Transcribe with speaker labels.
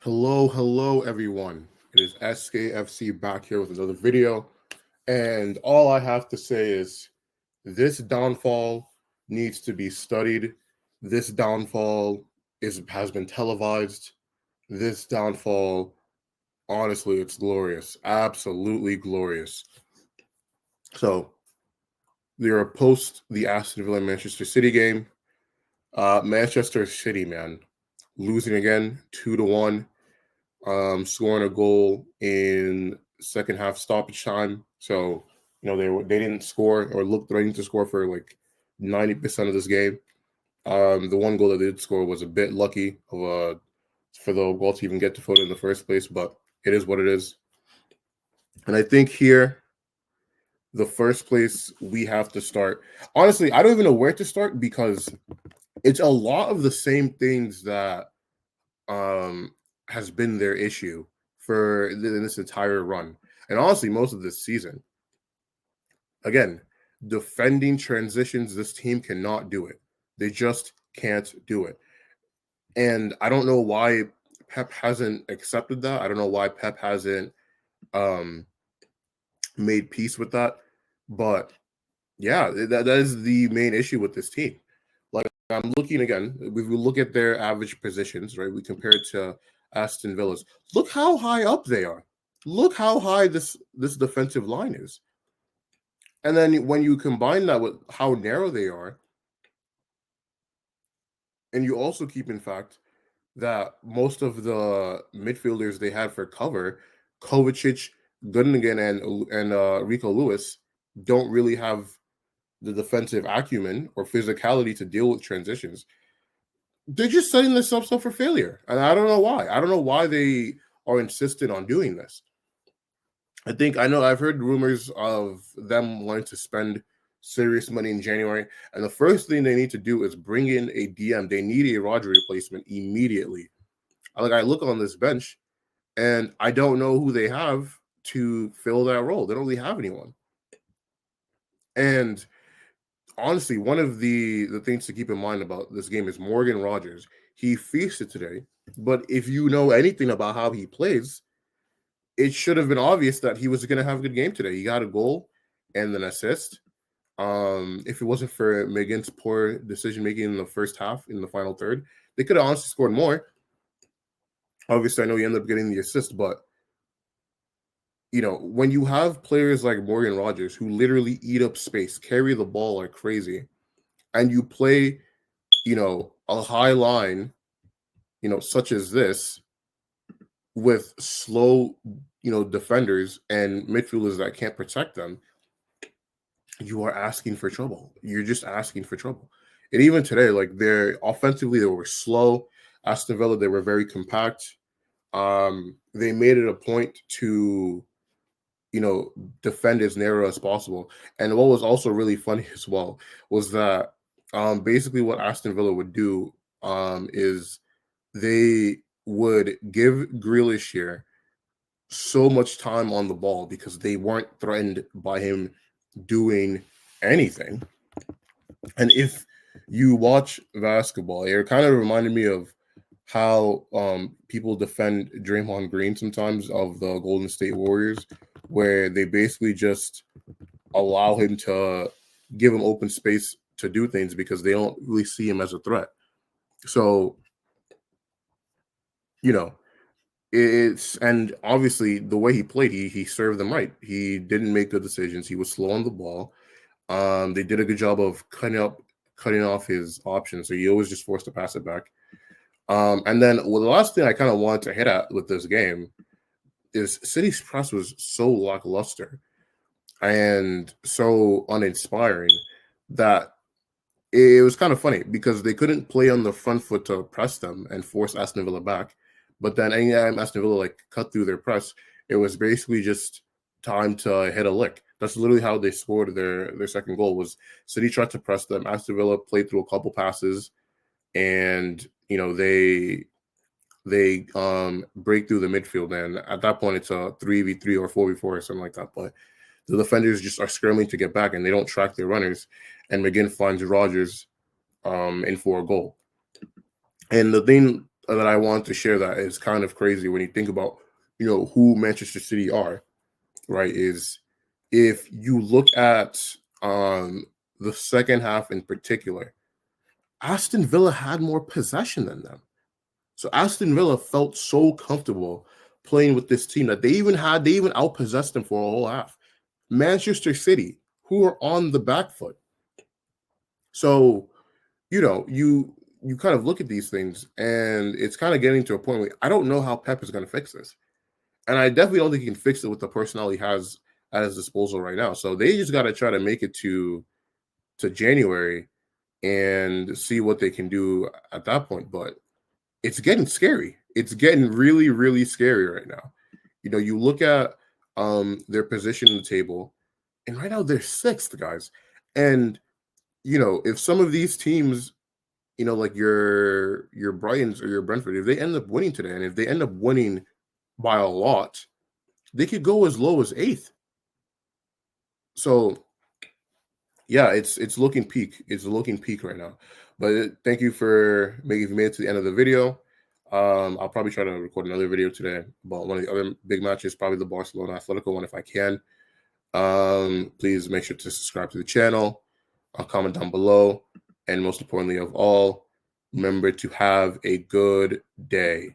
Speaker 1: Hello, everyone. It is SKFC back here with another video. And all I have to say is this downfall needs to be studied. This downfall has been televised. This downfall, honestly, it's glorious. Absolutely glorious. So, they are post the Aston Villa Manchester City game. Manchester City, man, losing again 2-1. Scoring a goal in second half stoppage time. So they didn't score or look threatening to score for like 90% of this game. The one goal that they did score was a bit lucky for the goal to even get to Foden in the first place, but it is what it is. And I think here, the first place we have to start. Honestly, I don't even know where to start because it's a lot of the same things that has been their issue for this entire run, and honestly, most of this season. Again, defending transitions, this team cannot do it. They just can't do it, and I don't know why Pep hasn't accepted that. I don't know why Pep hasn't um, made peace with that. But yeah, that is the main issue with this team. Like I'm looking again, if we look at their average positions, right? We compare it to Aston Villa's. Look how high up they are. Look how high this defensive line is. And then when you combine that with how narrow they are, and you also keep in fact that most of the midfielders they had for cover, Kovacic, Gundogan, and Rico Lewis, don't really have the defensive acumen or physicality to deal with transitions. They're just setting themselves up for failure. And I don't know why. I don't know why they are insistent on doing this. I've heard rumors of them wanting to spend serious money in January. And the first thing they need to do is bring in a DM. They need a Rodri replacement immediately. I look on this bench and I don't know who they have to fill that role. They don't really have anyone. And honestly, one of the things to keep in mind about this game is Morgan Rogers. He feasted today, but if you know anything about how he plays, it should have been obvious that he was going to have a good game today. He got a goal and an assist. If it wasn't for McGinn's poor decision making in the first half, in the final third, they could have honestly scored more. Obviously, I know he ended up getting the assist, but when you have players like Morgan Rogers who literally eat up space, carry the ball like crazy, and you play a high line, such as this, with slow, defenders and midfielders that can't protect them, you are asking for trouble. You're just asking for trouble. And even today, like they're offensively, they were slow. Aston Villa, they were very compact. They made it a point to, defend as narrow as possible. And what was also really funny as well was that basically what Aston Villa would do is they would give Grealish here so much time on the ball because they weren't threatened by him doing anything. And if you watch basketball, it kind of reminded me of how people defend Draymond Green sometimes of the Golden State Warriors, where they basically just allow him to give him open space to do things because they don't really see him as a threat. So, and obviously the way he played, he served them right. He didn't make good decisions. He was slow on the ball. They did a good job of cutting off his options, so he always just forced to pass it back. And then, the last thing I kind of wanted to hit at with this game is City's press was so lackluster and so uninspiring that it was kind of funny because they couldn't play on the front foot to press them and force Aston Villa back. But then anytime Aston Villa cut through their press, it was basically just time to hit a lick. That's literally how they scored their second goal. Was City tried to press them, Aston Villa played through a couple passes, and they break through the midfield, and at that point it's a 3v3 or 4v4 or something like that. But the defenders just are scrambling to get back and they don't track their runners, and McGinn finds Rogers in for a goal. And the thing that I want to share that is kind of crazy when you think about, who Manchester City are, right? Is if you look at the second half in particular, Aston Villa had more possession than them. So Aston Villa felt so comfortable playing with this team that they even outpossessed them for a whole half. Manchester City, who are on the back foot. So, you kind of look at these things and it's kind of getting to a point where I don't know how Pep is going to fix this. And I definitely don't think he can fix it with the personnel he has at his disposal right now. So they just got to try to make it to January and see what they can do at that point. But it's getting scary. It's getting really, really scary right now. You look at their position in the table, and right now they're sixth, guys. And if some of these teams, like your Brightons or your Brentford, if they end up winning today, and if they end up winning by a lot, they could go as low as eighth. So yeah, it's looking peak. It's looking peak right now. But thank you for making me made it to the end of the video. I'll probably try to record another video today about one of the other big matches, probably the Barcelona Atletico one if I can. Please make sure to subscribe to the channel. I'll comment down below. And most importantly of all, remember to have a good day.